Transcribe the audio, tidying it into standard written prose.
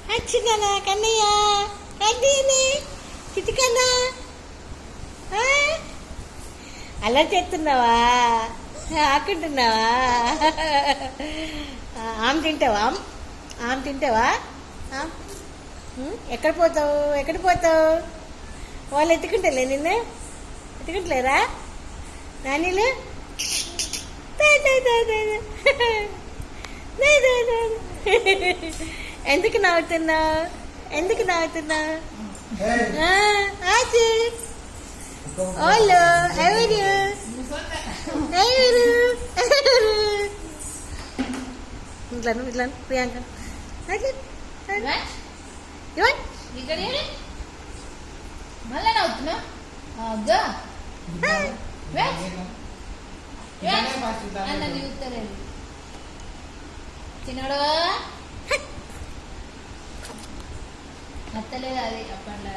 వచ్చిందనా కన్నయ్య కన్నయ్యని చిటికన్నా అలా చేస్తున్నావా ఆకుంటున్నావా ఆమె తింటావా ఆమె తింటావా ఎక్కడ పోతావు వాళ్ళు ఎత్తుకుంటలే నిన్ను ఎత్తుకుంటలేరా నానీలు ఎందుకు నవ్వుతున్నావు ఓలో ఎవరు ఇట్లా ప్రియాంక మళ్ళీ నవ్వుతున్నా అన్నది ఉత్తరేది చిన్నడు నచ్చలేదు అది అప్పట్లో